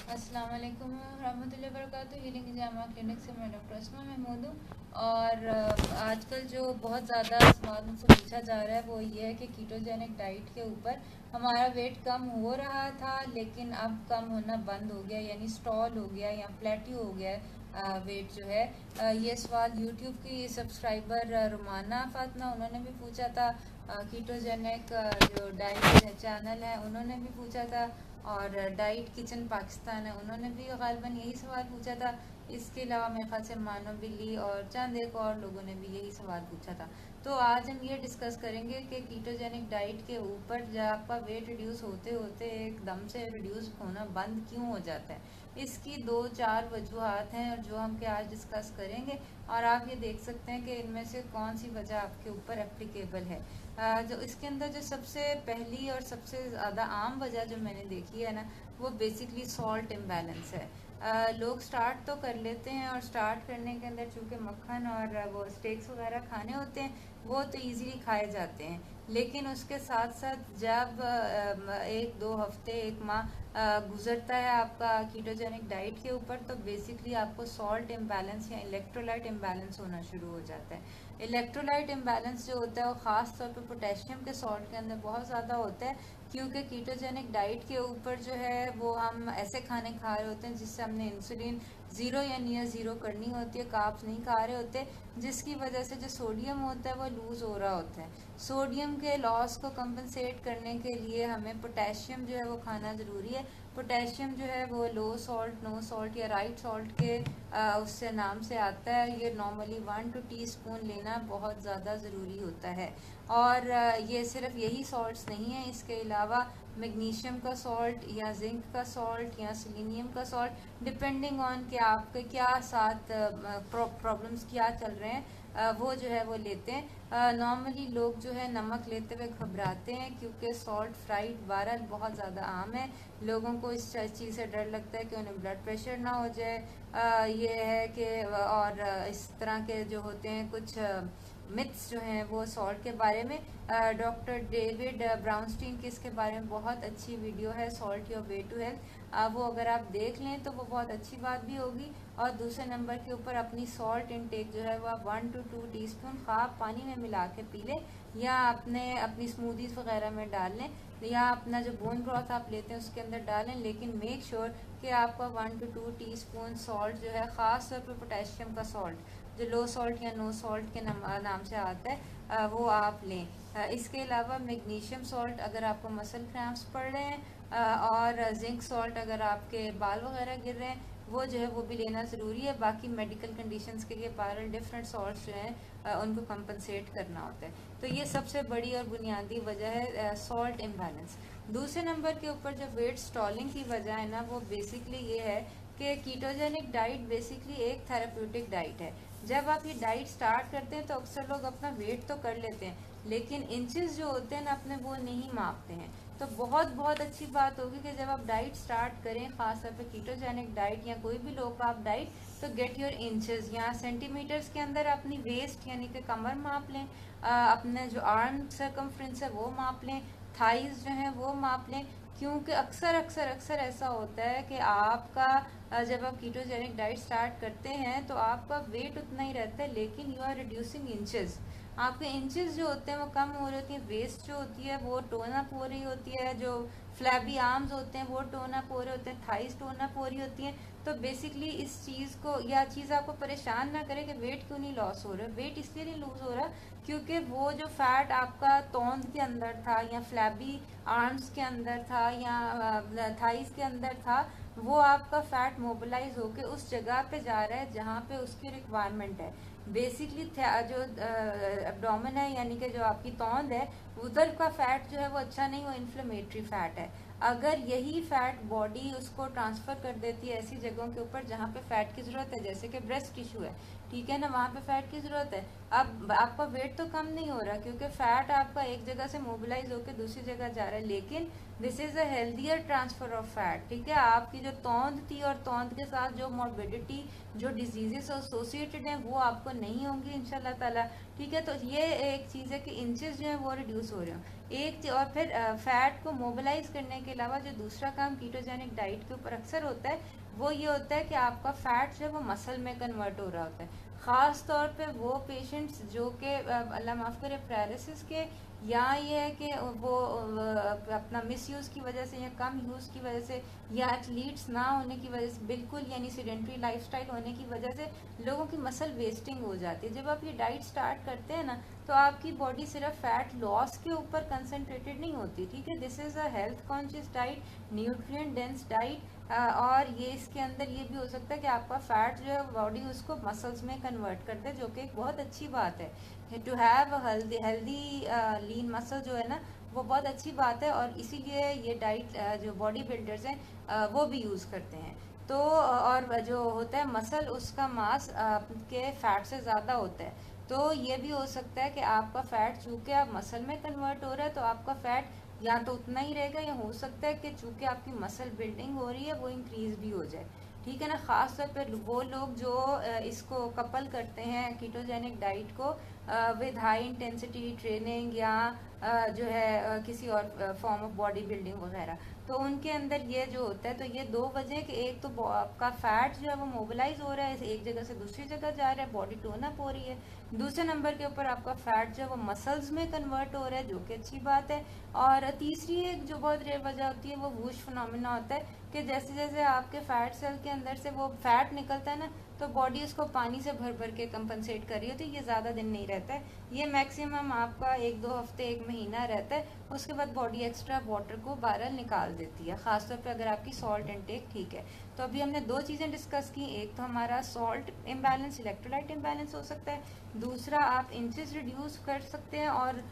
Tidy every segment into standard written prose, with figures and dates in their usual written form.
अस्सलाम वालेकुम रहमतुल्लाहि व बरकातुहू। हीलिंग जामा क्लिनिक से मैं डॉक्टर अस्मा महमूद हूँ। और आजकल जो बहुत ज़्यादा सवाल मुझसे पूछा जा रहा है वो ये है कि कीटोजेनिक डाइट के ऊपर हमारा वेट कम हो रहा था लेकिन अब कम होना बंद हो गया, यानी स्टॉल हो गया या प्लेट्यू हो गया है वेट जो है। ये सवाल यूट्यूब की सब्सक्राइबर रुमाना फातिमा उन्होंने भी पूछा था। कीटोजेनिक जो डाइट चैनल है उन्होंने भी पूछा था, और डाइट किचन पाकिस्तान है उन्होंने भी गालिबन यही सवाल पूछा था। इसके अलावा मेरे ख्याल से मानो बिल्ली और चंद एक और लोगों ने भी यही सवाल पूछा था। तो आज हम ये डिस्कस करेंगे कि कीटोजेनिक डाइट के ऊपर जब आपका वेट रिड्यूस होते होते एकदम से रिड्यूस होना बंद क्यों हो जाता है, इसकी दो चार वजूहत हैं और जो हम के आज डिस्कस करेंगे। और आप ये देख सकते हैं कि इनमें से कौन सी वजह आपके ऊपर एप्लीकेबल है। जो इसके अंदर जो सबसे पहली और सबसे ज़्यादा आम वजह जो मैंने देखी है ना, वो बेसिकली सॉल्ट इम्बैलेंस है। लोग स्टार्ट तो कर लेते हैं और स्टार्ट करने के अंदर चूँकि मक्खन और वो स्टेक्स वगैरह खाने होते हैं वो तो इजीली खाए जाते हैं, लेकिन उसके साथ साथ जब एक दो हफ्ते एक माह गुजरता है आपका कीटोजेनिक डाइट के ऊपर, तो बेसिकली आपको सॉल्ट इम्बैलेंस या इलेक्ट्रोलाइट इम्बैलेंस होना शुरू हो जाता है। इलेक्ट्रोलाइट इम्बैलेंस जो होता है वो ख़ास तौर पे पोटेशियम के सॉल्ट के अंदर बहुत ज़्यादा होता है, क्योंकि कीटोजेनिक डाइट के ऊपर जो है वो हम ऐसे खाने खा रहे होते हैं जिससे हमने इंसुलिन ज़ीरो या नियर ज़ीरो करनी होती है, कार्ब्स नहीं खा रहे होते, जिसकी वजह से जो सोडियम होता है वो लूज़ हो रहा होता है। सोडियम के लॉस को कंपनसेट करने के लिए हमें पोटेशियम जो है वो खाना ज़रूरी है। पोटेशियम जो है वो लो सॉल्ट, नो सॉल्ट या राइट सॉल्ट के उससे नाम से आता है। ये नॉर्मली 1 to 2 टीस्पून लेना बहुत ज़्यादा ज़रूरी होता है। और ये सिर्फ यही सॉल्ट्स नहीं है, इसके अलावा मैग्नीशियम का सॉल्ट या जिंक का सॉल्ट या सिलीनियम का सॉल्ट, डिपेंडिंग ऑन कि आपके क्या साथ प्रॉब्लम्स क्या चल रहे हैं, वो जो है वो लेते हैं। नॉर्मली लोग जो है नमक लेते हुए घबराते हैं क्योंकि सॉल्ट फ्राइड बहरहाल बहुत ज़्यादा आम है। लोगों को इस चीज़ से डर लगता है कि उन्हें ब्लड प्रेशर ना हो जाए। ये है कि और इस तरह के जो होते हैं कुछ मिथ्स जो हैं वो सॉल्ट के बारे में। डॉक्टर डेविड ब्राउनस्टीन की इसके बारे में बहुत अच्छी वीडियो है, salt your way to health. वो अगर आप देख लें तो वो बहुत अच्छी बात भी होगी। और दूसरे नंबर के ऊपर अपनी सॉल्ट इनटेक जो है वह 1 to 2 टीस्पून खाब पानी में मिला के पी लें, या अपनी स्मूदीज वगैरह में डाल लें, या अपना जो बोन ब्रॉथ आप लेते हैं उसके अंदर डालें, लेकिन मेक श्योर कि आपका 1 to 2 टीस्पून सॉल्ट जो है, ख़ास तौर पर पोटेशियम का सॉल्ट जो लो सॉल्ट या नो सॉल्ट के नाम से आता है, वो आप लें। इसके अलावा मैग्नीशियम सॉल्ट अगर आपको मसल क्रैम्प्स पड़ रहे हैं, और जिंक सॉल्ट अगर आपके बाल वगैरह गिर रहे हैं, वो जो है वो भी लेना ज़रूरी है। बाकी मेडिकल कंडीशंस के लिए पैरल डिफरेंट सॉल्ट्स जो हैं उनको कंपनसेट करना होता है। तो ये सबसे बड़ी और बुनियादी वजह है सॉल्ट इम्बैलेंस। दूसरे नंबर के ऊपर जो वेट स्टॉलिंग की वजह है ना, वो बेसिकली ये है कि कीटोजेनिक डाइट बेसिकली एक थेराप्यूटिक डाइट है। जब आप ये डाइट स्टार्ट करते हैं तो अक्सर लोग अपना वेट तो कर लेते हैं, लेकिन इंचेस जो होते हैं ना अपने, वो नहीं मापते हैं। तो बहुत बहुत अच्छी बात होगी कि जब आप डाइट स्टार्ट करें, खासतौर पे कीटोजेनिक डाइट या कोई भी लो कार्ब डाइट, तो गेट योर इंचेस या सेंटीमीटर्स के अंदर अपनी वेस्ट यानी कि कमर माप लें, अपने जो आर्म सर्कमफ्रेंस है वो माप लें, थाइज जो हैं वो माप लें। क्योंकि अक्सर अक्सर अक्सर ऐसा होता है कि आपका जब आप कीटोजेनिक डाइट स्टार्ट करते हैं तो आपका वेट उतना ही रहता है, लेकिन यू आर रिड्यूसिंग इंचेस। आपके इंचेस जो होते हैं वो कम हो रही होती हैं, वेस्ट जो होती है वो टोन अप हो रही होती है, जो फ्लैबी आर्म्स होते हैं वो टोन अप हो रहे होते हैं, थाइस टोन अप हो रही होती हैं। तो बेसिकली इस चीज़ को, या चीज़ आपको परेशान ना करे कि वेट क्यों नहीं लॉस हो रहा है। वेट इसलिए नहीं लूज हो रहा क्योंकि वो जो फैट आपका तौंद के अंदर था या फ्लैबी आर्म्स के अंदर था या थाइस के अंदर था, वो आपका फैट मोबिलाइज होके उस जगह पे जा रहा है जहाँ पे उसकी रिक्वायरमेंट है। बेसिकली जो एब्डोमेन है यानी कि जो आपकी तौंद है, उधर का फैट जो है वो अच्छा नहीं, वो इन्फ्लेमेटरी फैट है। अगर यही फैट बॉडी उसको ट्रांसफ़र कर देती है ऐसी जगहों के ऊपर जहाँ पे फैट की ज़रूरत है, जैसे कि ब्रेस्ट टिश्यू है, ठीक है ना, वहाँ पे फैट की ज़रूरत है। अब आपका वेट तो कम नहीं हो रहा क्योंकि फैट आपका एक जगह से मोबिलाइज होकर दूसरी जगह जा रहा है, लेकिन this is a healthier transfer of fat, ठीक है। आपकी जो तौंद थी और तौंद के साथ जो मॉर्बिडिटी, जो डिजीजेस एसोसिएटेड हैं, वो आपको नहीं होंगी इंशाल्लाह ताला। ठीक है, तो ये एक चीज़ है कि इंचेस जो है वो रिड्यूस हो रहे हैं। और फिर फैट को मोबिलाइज करने के अलावा जो दूसरा काम कीटोजेनिक डाइट के ऊपर अक्सर होता है वो ये होता है कि आपका फैट जो है वो मसल में कन्वर्ट हो रहा होता है। ख़ास तौर पे वो पेशेंट्स जो कि अल्लाह माफ़ करे पैरालिसिस के, या ये है कि वो अपना मिस यूज़ की वजह से या कम यूज़ की वजह से या एथलीट्स ना होने की वजह से, बिल्कुल यानी सीडेंट्री लाइफस्टाइल होने की वजह से लोगों की मसल वेस्टिंग हो जाती है। जब आप ये डाइट स्टार्ट करते हैं ना तो आपकी बॉडी सिर्फ फैट लॉस के ऊपर कंसंट्रेटेड नहीं होती। ठीक है, this is a health conscious diet, nutrient dense diet, और ये इसके अंदर ये भी हो सकता है कि आपका फैट जो है बॉडी उसको मसल्स में कन्वर्ट करते हैं, जो कि एक बहुत अच्छी बात है। To have healthy lean muscle जो है ना वो बहुत अच्छी बात है, और इसीलिए ये डाइट जो बॉडी बिल्डर्स हैं वो भी यूज़ करते हैं। तो और जो होता है मसल उसका मास के फैट से ज़्यादा होता है, तो ये भी हो सकता है कि आपका फैट चूँकि आप मसल में कन्वर्ट हो रहा है तो आपका फैट या तो उतना ही रहेगा, या हो सकता है कि चूँकि आपकी मसल बिल्डिंग हो रही है वो इंक्रीज भी हो जाए। ठीक है ना, ख़ास तौर पर वो लोग जो इसको कपल करते हैं कीटोजेनिक डाइट को विद हाई इंटेंसिटी ट्रेनिंग या जो है किसी और फॉर्म ऑफ बॉडी बिल्डिंग वगैरह, तो उनके अंदर ये जो होता है, तो ये दो वजह कि एक तो आपका फैट जो है वो मोबिलाइज हो रहा है, एक जगह से दूसरी जगह जा रहा है, बॉडी टोन अप हो रही है। दूसरे नंबर के ऊपर आपका फैट जो है वो मसल्स में कन्वर्ट हो रहा है, जो कि अच्छी बात है। और तीसरी एक जो बहुत रेयर वजह होती है वो वूश फिनोमेना होता है कि जैसे जैसे आपके फैट सेल के अंदर से वो फैट निकलता है ना तो बॉडी उसको पानी से भर भर के कंपनसेट कर रही होती है। ये ज़्यादा दिन नहीं रहता है, ये मैक्सिमम आपका 1-2 हफ्ते 1 महीना रहता है, उसके बाद बॉडी एक्स्ट्रा वाटर को बहरहाल निकाल देती है, ख़ासतौर पे अगर आपकी सॉल्ट इनटेक ठीक है। तो अभी हमने दो चीज़ें डिस्कस की, एक तो हमारा सॉल्ट इम्बैलेंस, इलेक्ट्रोलाइट इम्बैलेंस हो सकता है, दूसरा आप इंचेस रिड्यूस कर सकते हैं और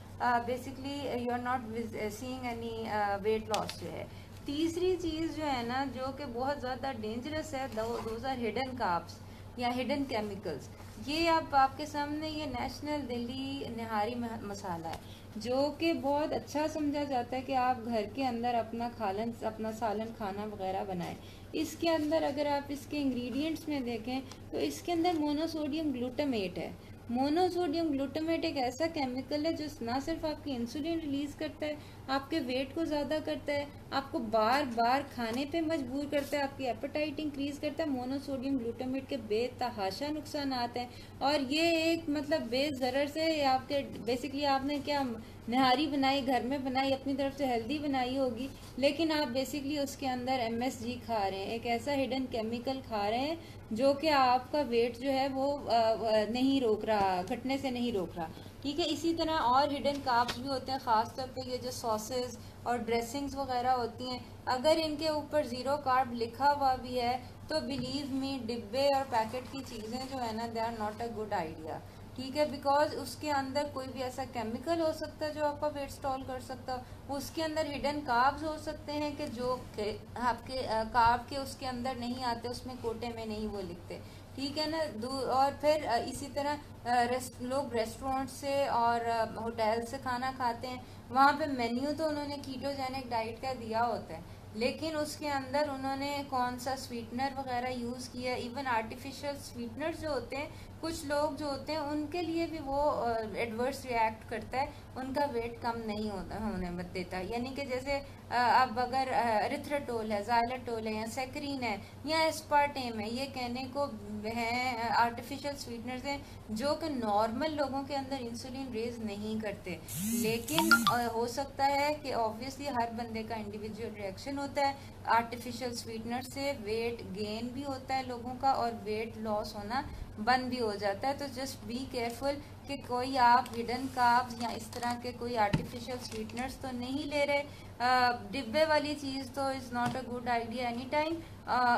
basically you are not seeing any weight loss जो है। तीसरी चीज़ जो है ना जो कि बहुत ज़्यादा डेंजरस है, दोज आर हिडन कार्ब्स या हिडन केमिकल्स। ये अब आपके सामने ये नेशनल दिल्ली निहारी मसाला है जो कि बहुत अच्छा समझा जाता है कि आप घर के अंदर अपना सालन खाना वगैरह बनाएं। इसके अंदर अगर आप इसके इंग्रेडिएंट्स में देखें तो इसके अंदर मोनोसोडियम ग्लूटामेट है। मोनोसोडियम ग्लूटामेट एक ऐसा केमिकल है जो ना सिर्फ आपकी इंसुलिन रिलीज करता है, आपके वेट को ज़्यादा करता है, आपको बार बार खाने पे मजबूर करता है, आपकी एपेटाइट इंक्रीज करता है। मोनोसोडियम ग्लूटामेट के बेतहाशा नुकसान आते हैं, और ये एक मतलब बेज़रर से आपके बेसिकली आपने क्या नहारी बनाई, घर में बनाई, अपनी तरफ से हेल्दी बनाई होगी, लेकिन आप बेसिकली उसके अंदर MSG खा रहे हैं, एक ऐसा हिडन केमिकल खा रहे हैं जो कि आपका वेट जो है वो नहीं रोक रहा, घटने से नहीं रोक रहा। ठीक है, इसी तरह और हिडन कार्ब्स भी होते हैं, ख़ासतौर पे ये जो सॉसेस और ड्रेसिंग्स वगैरह होती हैं, अगर इनके ऊपर ज़ीरो कार्ब लिखा हुआ भी है तो बिलीव मी डिब्बे और पैकेट की चीज़ें जो है ना they are not a good idea. ठीक है, बिकॉज उसके अंदर कोई भी ऐसा केमिकल हो सकता है जो आपका वेट स्टॉल कर सकता हो, उसके अंदर हिडन कार्ब्स हो सकते हैं कि जो आपके कार्ब के उसके अंदर नहीं आते, उसमें कोटे में नहीं वो लिखते। ठीक है ना, और फिर इसी तरह लोग रेस्टोरेंट से और होटल से खाना खाते हैं, वहाँ पे मेन्यू तो उन्होंने कीटोजेनिक डाइट का दिया होता है, लेकिन उसके अंदर उन्होंने कौन सा स्वीटनर वगैरह यूज़ किया, इवन आर्टिफिशियल स्वीटनर्स जो होते हैं कुछ लोग जो होते हैं उनके लिए भी वो एडवर्स रिएक्ट करता है, उनका वेट कम नहीं होने मत देता। यानी कि जैसे अब अगर एरिथ्राटोल है, ज़ाइलेटोल है या सेक्रीन है या एस्पार्टेम है, ये कहने को हैं आर्टिफिशियल स्वीटनर्स हैं जो कि नॉर्मल लोगों के अंदर इंसुलिन रेज नहीं करते, लेकिन हो सकता है कि ऑब्वियसली हर बंदे का इंडिविजुअल रिएक्शन होता है। आर्टिफिशियल स्वीटनर से वेट गेन भी होता है लोगों का और वेट लॉस होना बंद भी हो जाता है। तो जस्ट बी केयरफुल कि कोई आप हिडन कार्ब्स या इस तरह के कोई आर्टिफिशियल स्वीटनर्स तो नहीं ले रहे। डिब्बे वाली चीज़ तो is not a good idea any time.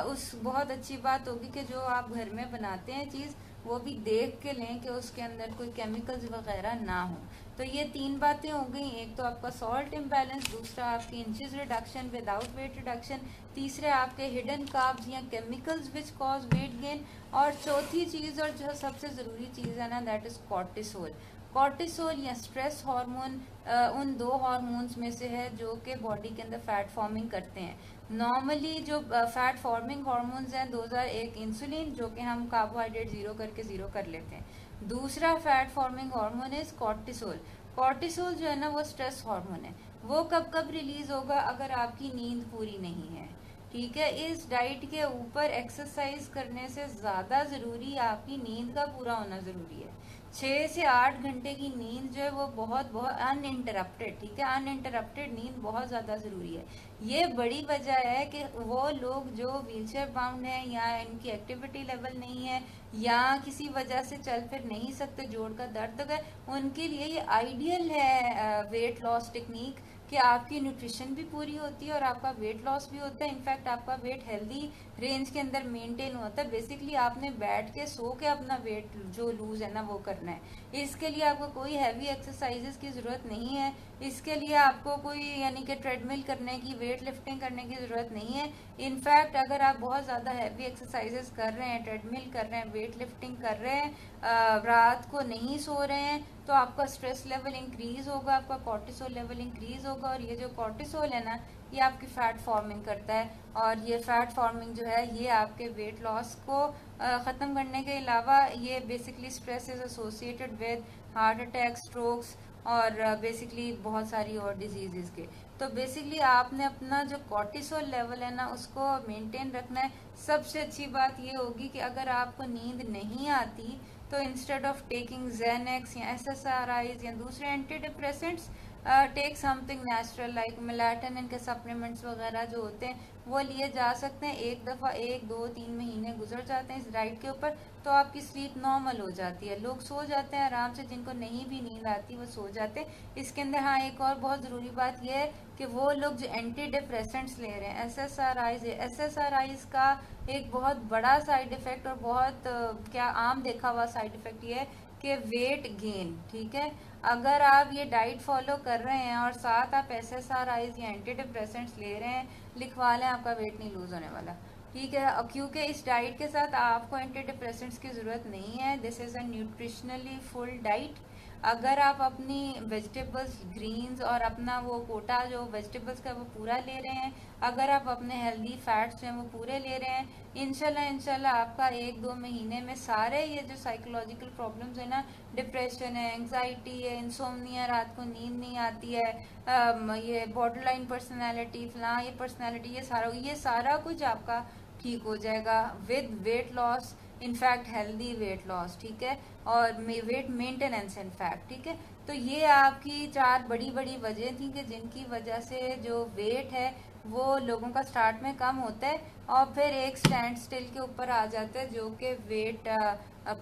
उस बहुत अच्छी बात होगी कि जो आप घर में बनाते हैं चीज़ वो भी देख के लें कि उसके अंदर कोई केमिकल्स वगैरह ना हो। तो ये तीन बातें हो गई, एक तो आपका सॉल्ट इम्बैलेंस, दूसरा आपकी inches reduction without weight reduction, तीसरे आपके हिडन कार्ब्स या chemicals which cause weight gain, और चौथी चीज़ और जो सबसे ज़रूरी चीज़ है ना दैट इज़ कॉर्टिसोल। कॉर्टिसोल या स्ट्रेस हार्मोन उन दो हार्मोन्स में से है जो कि बॉडी के अंदर फैट फॉर्मिंग करते हैं। नॉर्मली जो फैट फॉर्मिंग हार्मोन्स हैं दोज आर, एक इंसुलिन जो कि हम कार्बोहाइड्रेट ज़ीरो करके ज़ीरो कर लेते हैं, दूसरा fat forming hormone is cortisol. Cortisol जो है ना वो स्ट्रेस हार्मोन है। वो कब कब रिलीज होगा? अगर आपकी नींद पूरी नहीं है, ठीक है। इस डाइट के ऊपर एक्सरसाइज करने से ज्यादा जरूरी आपकी नींद का पूरा होना जरूरी है। 6 से 8 घंटे की नींद जो है वो बहुत बहुत अनइंटरप्टेड, ठीक है, अनइंटरप्टेड नींद बहुत ज्यादा जरूरी है। ये बड़ी वजह है कि वो लोग जो व्हीलचेयर बाउंड हैं या इनकी एक्टिविटी लेवल नहीं है या किसी वजह से चल फिर नहीं सकते, जोड़ का दर्द है, उनके लिए ये आइडियल है वेट लॉस टेक्निक कि आपकी न्यूट्रिशन भी पूरी होती है और आपका वेट लॉस भी होता है। इनफैक्ट आपका वेट हेल्दी रेंज के अंदर मेंटेन होता है। बेसिकली आपने बैठ के सो के अपना वेट जो लूज है ना वो करना है। इसके लिए आपको कोई हैवी एक्सरसाइजेस की जरूरत नहीं है। इसके लिए आपको कोई यानी कि ट्रेडमिल करने की, वेट लिफ्टिंग करने की जरूरत नहीं है। इनफैक्ट अगर आप बहुत ज्यादा हैवी एक्सरसाइजेस कर रहे हैं, ट्रेडमिल कर रहे हैं, वेट लिफ्टिंग कर रहे हैं, रात को नहीं सो रहे हैं, तो आपका स्ट्रेस लेवल इंक्रीज होगा, आपका कॉर्टिसोल लेवल इंक्रीज होगा। और ये जो कॉर्टिसोल है ना ये आपकी फैट फॉर्मिंग करता है। और ये फैट फॉर्मिंग जो है ये आपके वेट लॉस को ख़त्म करने के अलावा ये basically stress is associated with heart attack, strokes और बेसिकली बहुत सारी और डिजीजेस के। तो बेसिकली आपने अपना जो कॉर्टिसोल लेवल है ना उसको मेंटेन रखना है। सबसे अच्छी बात ये होगी कि अगर आपको नींद नहीं आती तो इंस्टेड ऑफ टेकिंग जेनेक्स या SSRIs या दूसरे antidepressants, take something natural like melatonin के सप्लीमेंट्स वगैरह जो होते हैं वो लिए जा सकते हैं। एक दफ़ा 1 2 3 महीने गुजर जाते हैं इस डाइट के ऊपर तो आपकी स्लीप नॉर्मल हो जाती है, लोग सो जाते हैं आराम से, जिनको नहीं भी नींद आती वो सो जाते हैं। इसके अंदर हाँ एक और बहुत ज़रूरी बात यह है कि वो लोग जो एंटी डिप्रेसेंट्स ले रहे हैं SSRIs का एक बहुत बड़ा साइड इफेक्ट और बहुत क्या आम देखा हुआ साइड इफेक्ट ये है कि वेट गेन, ठीक है। अगर आप ये डाइट फॉलो कर रहे हैं और साथ आप SSRIs या एंटी डिप्रेसेंट्स ले रहे हैं, लिखवा लें आपका वेट नहीं लूज होने वाला, ठीक है। क्योंकि इस डाइट के साथ आपको एंटी डिप्रेसेंट्स की ज़रूरत नहीं है। This is a nutritionally full diet. अगर आप अपनी वेजिटेबल्स, ग्रीन्स और अपना वो कोटा जो वेजिटेबल्स का वो पूरा ले रहे हैं, अगर आप अपने हेल्दी फैट्स हैं वो पूरे ले रहे हैं, इंशाल्लाह आपका 1 2 महीने में सारे ये जो साइकोलॉजिकल प्रॉब्लम्स है ना, डिप्रेशन है, एंग्जाइटी है, इंसोम्निया, रात को नींद नहीं आती है, ये बॉर्डरलाइन पर्सनैलिटी, फलां ये पर्सनैलिटी, ये सारा कुछ आपका ठीक हो जाएगा with weight loss, in fact healthy weight loss, ठीक है, और वेट मेंटेनेंस इनफैक्ट, ठीक है। तो ये आपकी 4 बड़ी बड़ी वजह थी कि जिनकी वजह से जो वेट है वो लोगों का स्टार्ट में कम होता है और फिर एक स्टैंड स्टिल के ऊपर आ जाता है जो कि वेट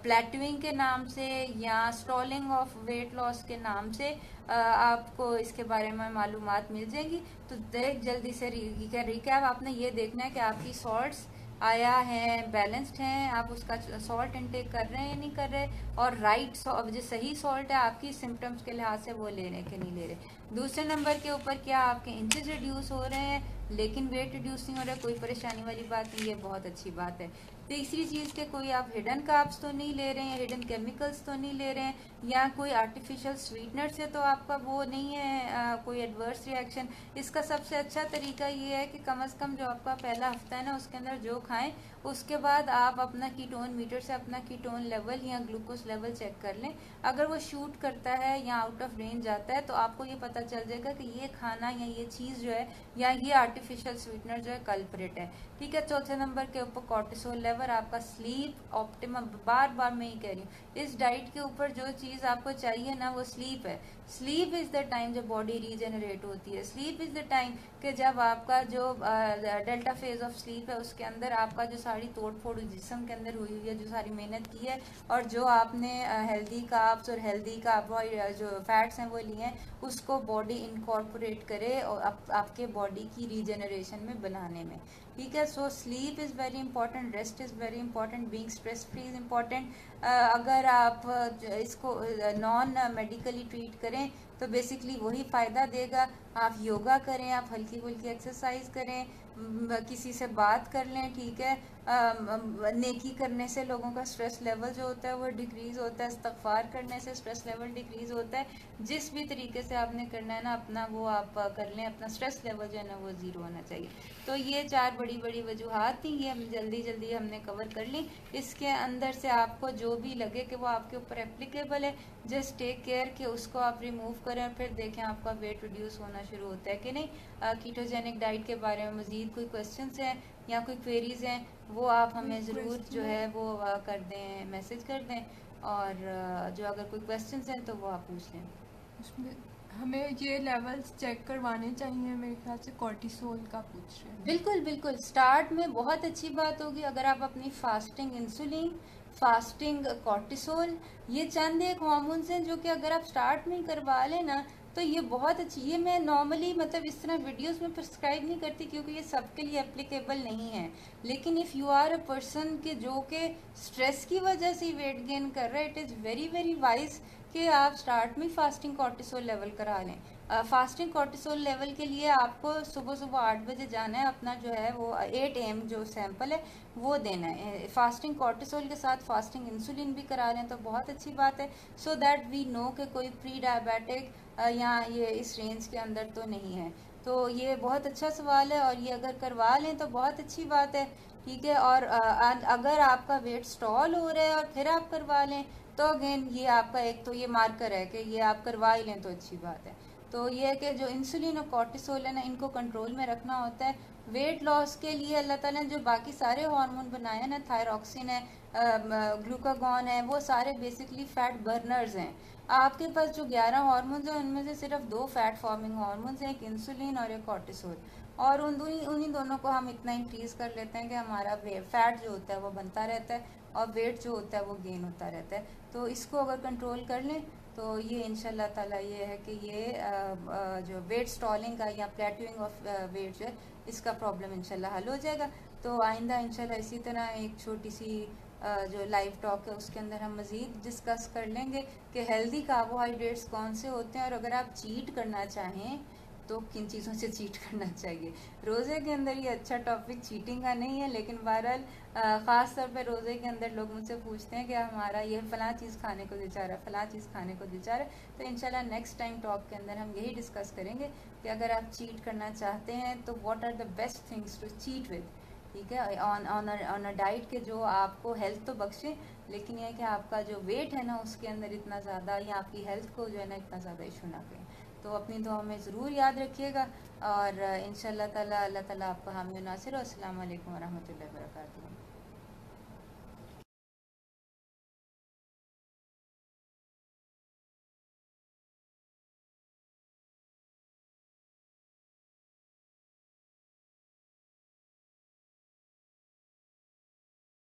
प्लेटविंग के नाम से या स्टॉलिंग ऑफ वेट लॉस के नाम से आपको इसके बारे में मालूमात मिल जाएगी। तो देख जल्दी से रिकैप आपने ये देखना है कि आपकी सॉल्ट्स आया है, बैलेंस्ड हैं, आप उसका सॉल्ट इनटेक कर रहे हैं या नहीं कर रहे, और राइट जो सही सॉल्ट है आपकी सिम्टम्स के लिहाज से वो ले रहे हैं कि नहीं ले रहे। दूसरे नंबर के ऊपर क्या आपके इंचेस रिड्यूस हो रहे हैं लेकिन वेट रिड्यूस नहीं हो रहा है, कोई परेशानी वाली बात नहीं, ये बहुत अच्छी बात है। तीसरी चीज़ के कोई आप हिडन कार्ब्स तो नहीं ले रहे हैं, हिडन केमिकल्स तो नहीं ले रहे हैं, या कोई आर्टिफिशियल स्वीटनर से तो आपका वो नहीं है कोई एडवर्स रिएक्शन। इसका सबसे अच्छा तरीका ये है कि कम से कम जो आपका पहला हफ्ता है ना उसके अंदर जो खाएं उसके बाद आप अपना कीटोन मीटर से अपना कीटोन लेवल या ग्लूकोज लेवल चेक कर लें। अगर वो शूट करता है या आउट ऑफ रेंज जाता है तो आपको ये पता चल जाएगा कि ये खाना या ये चीज़ जो है या ये आर्टिफिशियल स्वीटनर जो है कल्प्रिट है, ठीक है। चौथे नंबर के ऊपर कॉर्टिसोल लेवल, आपका स्लीप ऑप्टिमम, बार बार मैं ही कह रही हूँ इस डाइट के ऊपर जो चीज़ आपको चाहिए ना वो स्लीप है। स्लीप इज़ द टाइम जब बॉडी रीजनरेट होती है, स्लीप इज़ द टाइम कि जब आपका जो डेल्टा फेज ऑफ स्लीप है उसके अंदर आपका जो सारी तोड़ फोड़ जिस्म के अंदर हुई हुई है, जो सारी मेहनत की है और जो आपने हेल्दी कार्ब्स और हेल्दी कार्बोहाइड्रेट जो फैट्स हैं वो लिए हैं उसको बॉडी इनकॉर्पोरेट करे और आपके बॉडी की रीजनरेशन में बनाने में, ठीक है। So sleep is very important, rest is very important, being stress free is important. अगर आप इसको नॉन मेडिकली ट्रीट करें तो बेसिकली वही फ़ायदा देगा। आप योगा करें, आप हल्की फुल्की एक्सरसाइज करें, किसी से बात कर लें, ठीक है। नेकी करने से लोगों का स्ट्रेस लेवल जो होता है वो डिक्रीज़ होता है, इस्तगफार करने से स्ट्रेस लेवल डिक्रीज़ होता है। जिस भी तरीके से आपने करना है ना अपना, वो आप कर लें, अपना स्ट्रेस लेवल जो है ना वो ज़ीरो होना चाहिए। तो ये 4 बड़ी बड़ी वजूहात थी, ये हम जल्दी जल्दी हमने कवर कर ली। इसके अंदर से आपको जो भी लगे कि वो आपके ऊपर एप्लीकेबल है, जस्ट टेक केयर कि उसको आप रिमूव करें और फिर देखें आपका वेट रिड्यूस होना शुरू होता है कि नहीं। कीटोजेनिक डाइट के बारे में मज़ीद कोई क्वेश्चंस हैं या कोई क्वेरीज हैं, वो आप हमें ज़रूर जो है वो कर दें, मैसेज कर दें। और जो अगर कोई क्वेश्चंस हैं तो वो आप पूछ लें। उसमें हमें ये लेवल्स चेक करवाने चाहिए, मेरे ख्याल से कॉर्टिसोल का पूछ रहे हैं। बिल्कुल बिल्कुल, स्टार्ट में बहुत अच्छी बात होगी अगर आप अपनी फास्टिंग इंसुलिन, फास्टिंग कॉर्टिसोल, ये चंद एक हार्मोन्स हैं जो कि अगर आप स्टार्ट में ही करवा लें ना तो ये बहुत अच्छी। ये मैं नॉर्मली मतलब इस तरह वीडियोस में प्रिस्क्राइब नहीं करती क्योंकि ये सबके लिए एप्लीकेबल नहीं है। लेकिन if you are a person के जो कि स्ट्रेस की वजह से वेट गेन कर रहा है, it is very very wise कि आप स्टार्ट में फास्टिंग कॉर्टिसोल लेवल करा लें। फास्टिंग कॉर्टिसोल लेवल के लिए आपको सुबह सुबह 8 बजे जाना है, अपना जो है वो 8 AM जो सैंपल है वो देना है। फास्टिंग कॉर्टिसोल के साथ फास्टिंग इंसुलिन भी करा लें तो बहुत अच्छी बात है, सो दैट वी नो कि कोई प्री डायबिटिक या ये इस रेंज के अंदर तो नहीं है। तो ये बहुत अच्छा सवाल है और ये अगर करवा लें तो बहुत अच्छी बात है, ठीक है। और अगर आपका वेट स्टॉल हो रहा है और फिर आप करवा लें तो अगेन ये आपका एक तो ये मार्कर है कि ये आप करवा ही लें तो अच्छी बात है। तो ये है कि जो इंसुलिन और कॉर्टिसोल है ना, इनको कंट्रोल में रखना होता है। वेट लॉस के लिए अल्लाह ताला ने जो बाकी सारे हार्मोन बनाए हैं ना, थायरॉक्सिन है, ग्लूकागॉन है, वो सारे बेसिकली फैट बर्नर्स हैं। आपके पास जो 11 हार्मोन्स हैं उनमें से सिर्फ 2 फैट फॉर्मिंग हार्मोन्स हैं, एक इंसुलिन और एक कॉर्टिसोल। और उन्हीं दोनों को हम इतना इंक्रीज कर लेते हैं कि हमारा फैट जो होता है वो बनता रहता है और वेट जो होता है वो गेन होता रहता है। तो इसको अगर कंट्रोल कर लें तो ये इंशाल्लाह ताला ये है कि ये जो वेट स्टॉलिंग का या प्लेट्यूइंग ऑफ वेट जो है इसका प्रॉब्लम इंशाल्लाह हल हो जाएगा। तो आइंदा इंशाल्लाह इसी तरह एक छोटी सी जो लाइव टॉक है उसके अंदर हम मज़ीद डिस्कस कर लेंगे कि हेल्दी कार्बोहाइड्रेट्स कौन से होते हैं और अगर आप चीट करना चाहें तो किन चीज़ों से चीट करना चाहिए। रोज़े के अंदर ये अच्छा टॉपिक चीटिंग का नहीं है, लेकिन बहरहाल ख़ास तौर पे रोज़े के अंदर लोग मुझसे पूछते हैं कि हमारा ये फ़लाँ चीज़ खाने को दिल चाह रहा है, फ़लाँ चीज़ खाने को दिल चाह रहा है। तो इंशाल्लाह नेक्स्ट टाइम टॉक के अंदर हम यही डिस्कस करेंगे कि अगर आप चीट करना चाहते हैं तो what are the best things to cheat with, ठीक है, ऑन अ डाइट के जो आपको हेल्थ तो बख्शे, लेकिन यह है कि आपका जो वेट है ना उसके अंदर इतना ज़्यादा या आपकी हेल्थ को जो है ना इतना ज़्यादा इशू ना करें। तो अपनी दुआ में ज़रूर याद रखिएगा और इंशाल्लाह ताला अल्लाह ताला आपका हामी नासिर। अस्सलाम वालेकुम वरहमतुल्लाहि वबरकातुहू।